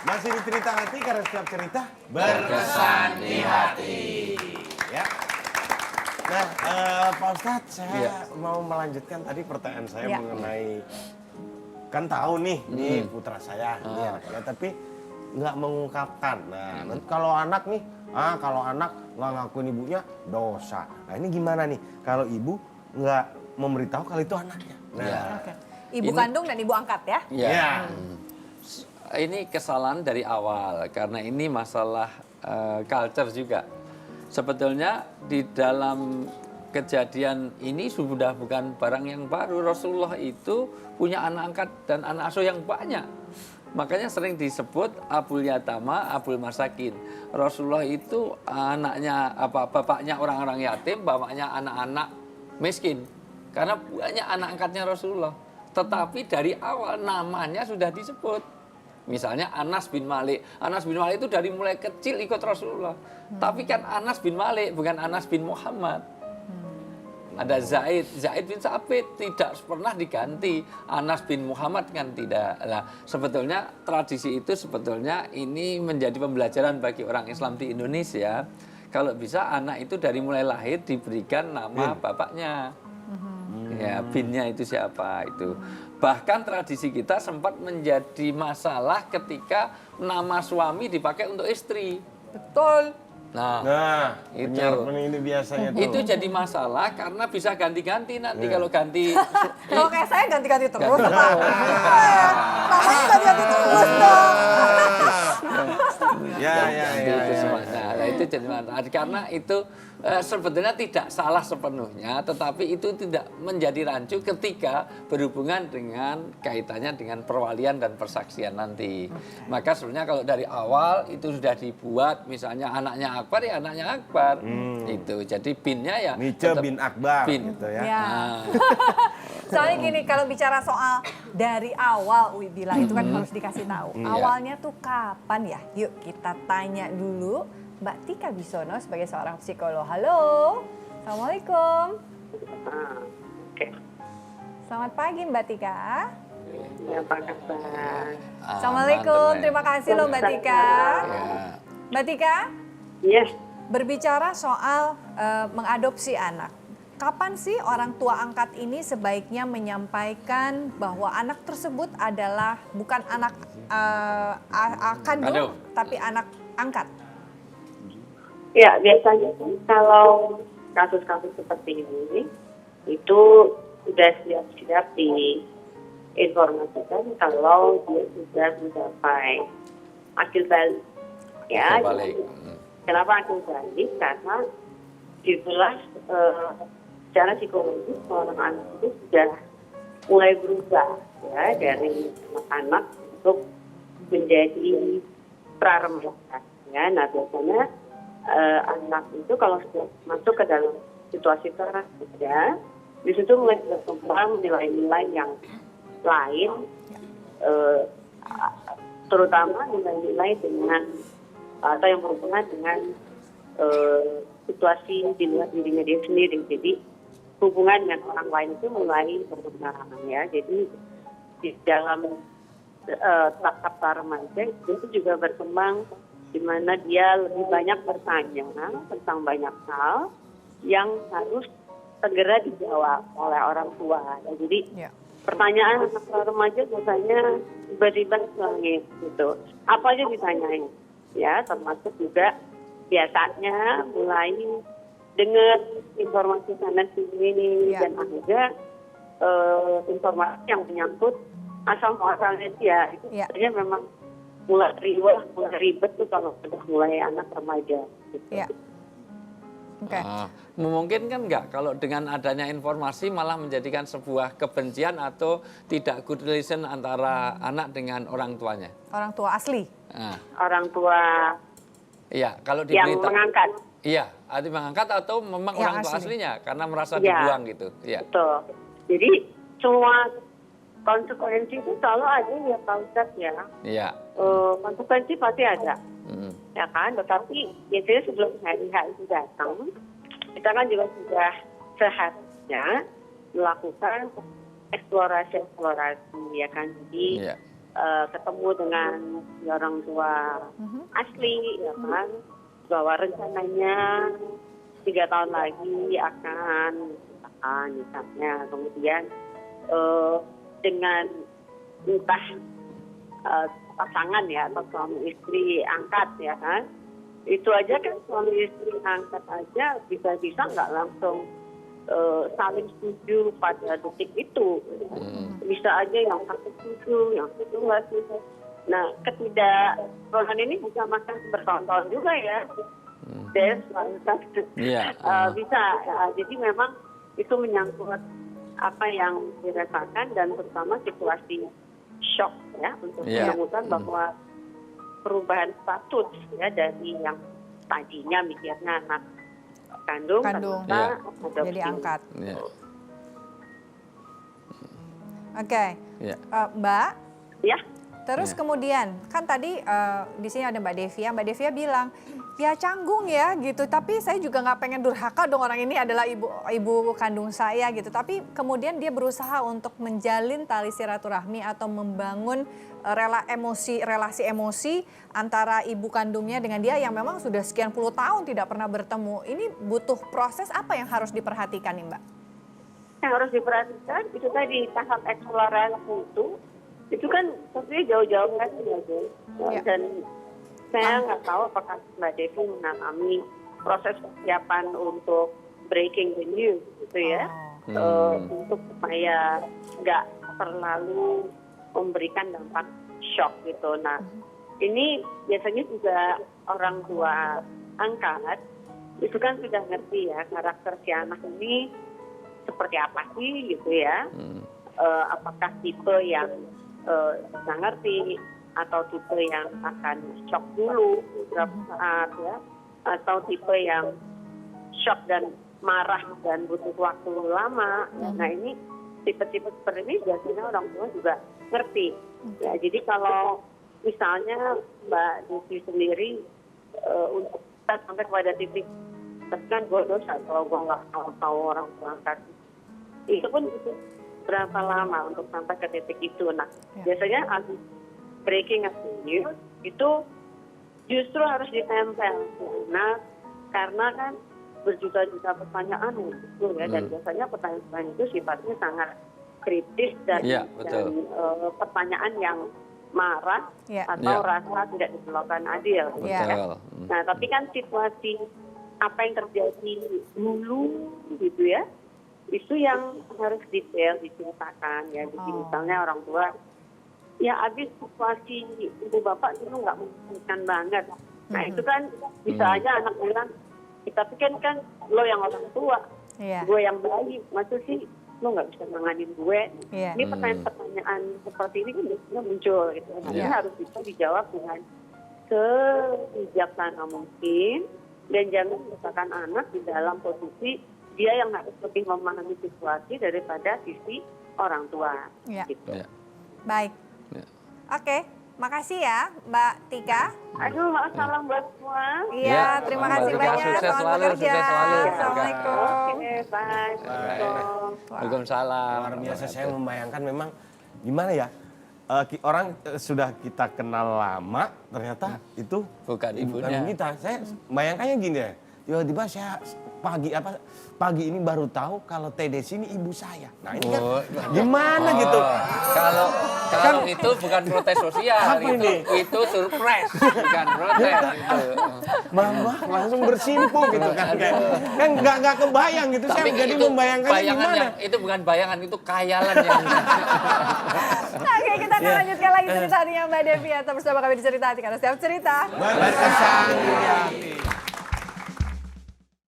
Masih di cerita hati karena setiap cerita Berkesan di hati. ya. Nah, Pak Ustadz, saya mau melanjutkan tadi pertanyaan saya mengenai kan tahu nih, nih putra saya, ini anaknya, tapi nggak mengungkapkan. Nah, nanti kalau anak nih, kalau anak nggak ngakuin ibunya dosa. Nah, ini gimana nih kalau ibu nggak memberitahu kalau itu anaknya? Nah, Ibu kandung dan ibu angkat ya? ya. Ini kesalahan dari awal karena ini masalah culture juga. Sebetulnya di dalam kejadian ini sudah bukan barang yang baru. Rasulullah itu punya anak angkat dan anak asuh yang banyak. Makanya sering disebut Abul Yatama, Abul Masakin. Rasulullah itu anaknya bapaknya orang-orang yatim, bapaknya anak-anak miskin. Karena banyak anak angkatnya Rasulullah. Tetapi dari awal namanya sudah disebut. Misalnya Anas bin Malik. Anas bin Malik itu dari mulai kecil ikut Rasulullah. Tapi kan Anas bin Malik, bukan Anas bin Muhammad. Ada Zaid bin Sabit tidak pernah diganti. Anas bin Muhammad kan tidak. Nah, sebetulnya tradisi itu sebetulnya ini menjadi pembelajaran bagi orang Islam di Indonesia. Kalau bisa anak itu dari mulai lahir diberikan nama bapaknya. Ya, binnya itu siapa itu. Bahkan tradisi kita sempat menjadi masalah ketika nama suami dipakai untuk istri. Betul. Nah, itu. penyiar ini biasanya tuh. Itu jadi masalah karena bisa ganti-ganti nanti kalau ganti. Kalau kayak saya ganti-ganti terus, Pak. Namanya ganti-ganti terus dong. Ya. Itu semuanya. Nah, itu jadi masalah. Karena itu sebetulnya tidak salah sepenuhnya, tetapi itu tidak menjadi rancu ketika berhubungan dengan kaitannya dengan perwalian dan persaksian nanti. Maka sebenarnya kalau dari awal itu sudah dibuat, misalnya anaknya Akbar ya anaknya Akbar. Itu. Jadi binnya ya Nice bin Akbar gitu ya. Nah. Soalnya gini, kalau bicara soal dari awal, Uwi bilang itu kan harus dikasih tahu. Awalnya tuh kapan ya? Yuk kita tanya dulu Mbak Tika Bisono sebagai seorang psikolog. Halo, Assalamualaikum. Oke. Selamat pagi Mbak Tika. Ya, Pak Kabar. Assalamualaikum, terima kasih loh Mbak Tika. Mbak Tika, Yes. berbicara soal mengadopsi anak. Kapan sih orang tua angkat ini sebaiknya menyampaikan bahwa anak tersebut adalah bukan anak kandung, tapi anak angkat? Ya, biasanya kalau kasus-kasus seperti ini itu sudah siap-siap diinformasikan kalau dia sudah mencapai akil balik. Ya, kenapa akil balik? Karena itulah secara psikologis seorang anak itu sudah mulai berubah ya dari anak-anak untuk menjadi pra-remaja. Ya, nah biasanya anak itu kalau sudah masuk ke dalam situasi remaja, di situ mulai berkembang nilai-nilai yang lain, terutama nilai-nilai dengan atau yang berhubungan dengan situasi di luar dirinya dia sendiri. Jadi hubungan dengan orang lain itu mulai berkembang ya. Jadi di dalam tahap remaja itu juga berkembang di mana dia lebih banyak bertanya tentang banyak hal yang harus segera dijawab oleh orang tua. Ya, jadi pertanyaan anak remaja biasanya tiba-tiba langit gitu. Apa aja ditanyain? Ya, termasuk juga biasanya mulai dengar informasi sana sini dan akhirnya informasi yang menyangkut asal muasalnya dia itu sebenarnya memang mulai ribet tuh kalau sudah mulai anak remaja. Gitu. Ya. Okay. Memungkinkan nggak kalau dengan adanya informasi malah menjadikan sebuah kebencian atau tidak good relation antara anak dengan orang tuanya? Orang tua asli? Orang tua iya, kalau yang diberita, mengangkat. Iya, arti mengangkat atau memang yang orang tua asli. aslinya karena merasa dibuang gitu. Iya. Betul. Jadi semua konsekuensi itu selalu ada ya Pak Ustadz ya. Iya. Konsekuensi pasti ada. Ya kan, tetapi biasanya sebelum hari H itu datang, kita kan juga sudah seharusnya melakukan eksplorasi ya kan. Jadi ketemu dengan orang tua asli, ya kan, bahwa rencananya 3 tahun lagi akan misalnya, kemudian dengan entah pasangan ya atau suami istri angkat ya kan, itu aja kan suami istri angkat aja bisa-bisa nggak langsung saling setuju pada detik itu. Bisa aja yang satu setuju, yang satu nggak setuju. Nah, ketidakrohan ini bisa makan bertahun-tahun juga ya. Bisa. Jadi memang itu menyangkut apa yang dirasakan dan terutama situasi shock ya untuk menemukan bahwa perubahan status ya dari yang tadinya mikirnya anak kandung. Jadi angkat. Oke. Mbak. Ya. Terus kemudian kan tadi di sini ada Mbak Devia. Mbak Devia bilang ya canggung ya gitu. Tapi saya juga nggak pengen durhaka dong, orang ini adalah ibu kandung saya gitu. Tapi kemudian dia berusaha untuk menjalin tali silaturahmi atau membangun relasi emosi antara ibu kandungnya dengan dia yang memang sudah sekian puluh tahun tidak pernah bertemu. Ini butuh proses apa yang harus diperhatikan nih Mbak? Yang harus diperhatikan itu tadi tahap eksplorasi itu kan sebenarnya jauh-jauh kan ya. Dan saya nggak tahu apakah Mbak Devi mengalami proses persiapan untuk breaking the news gitu ya, untuk supaya nggak terlalu memberikan dampak shock gitu. Nah, ini biasanya juga orang tua angkat itu kan sudah ngerti ya karakter si anak ini seperti apa sih gitu ya. Apakah tipe yang bisa ngerti atau tipe yang akan shock dulu beberapa saat ya, atau tipe yang shock dan marah dan butuh waktu lama. Nah, ini tipe-tipe seperti ini biasanya orang tua juga ngerti. Ya, jadi kalau misalnya Mbak Devi sendiri untuk kita sampai kepada titik kan gue dosa kalau gue nggak tahu orang tua angkat, itu pun itu berapa lama untuk sampai ke titik itu. Nah, biasanya habis breaking news itu justru harus ditempel karena kan berjuta-juta pertanyaan gitu ya, dan biasanya pertanyaan itu sifatnya sangat kritis dan pertanyaan yang marah atau rasa tidak diperlakukan adil. Ya. Nah, tapi kan situasi apa yang terjadi dulu gitu ya, itu yang harus detail diceritakan ya. Jadi misalnya orang tua, ya abis situasi ibu bapak dulu nggak memungkinkan banget. Nah itu kan bisa aja anak bilang, tapi kan lo yang orang tua, gue yang bayi, maksud sih lo nggak bisa nanganin gue. Ini pertanyaan-pertanyaan seperti ini kan biasanya muncul gitu. Ini harus bisa dijawab dengan sebijaksana mungkin, dan jangan menyusahkan anak di dalam posisi dia yang harus lebih memahami situasi daripada sisi orang tua. Gitu. Baik. Oke, makasih ya Mbak Tika. Aduh, salam buat semua. Iya, terima kasih banyak. Sukses selalu, sukses selalu. Assalamualaikum. Oke, bye. Waalaikumsalam. Luar biasa, saya membayangkan memang gimana ya, orang sudah kita kenal lama, ternyata itu bukan ibunya kita. Saya bayangkannya gini ya, tiba-tiba saya pagi ini baru tahu kalau Teh Desi ini ibu saya. Nah ini kan gimana gitu? Kalau itu bukan protes sosial, itu surprise, bukan protes. Mama langsung bersimpuh gitu kan, kan nggak kebayang gitu. Saya jadi membayangkannya gimana? Itu bukan bayangan, itu khayalan yang. Oke, kita akan lanjutkan lagi ceritanya Mbak Devi. Tetap bersama kami di Cerita Hati, karena setiap cerita berkesan.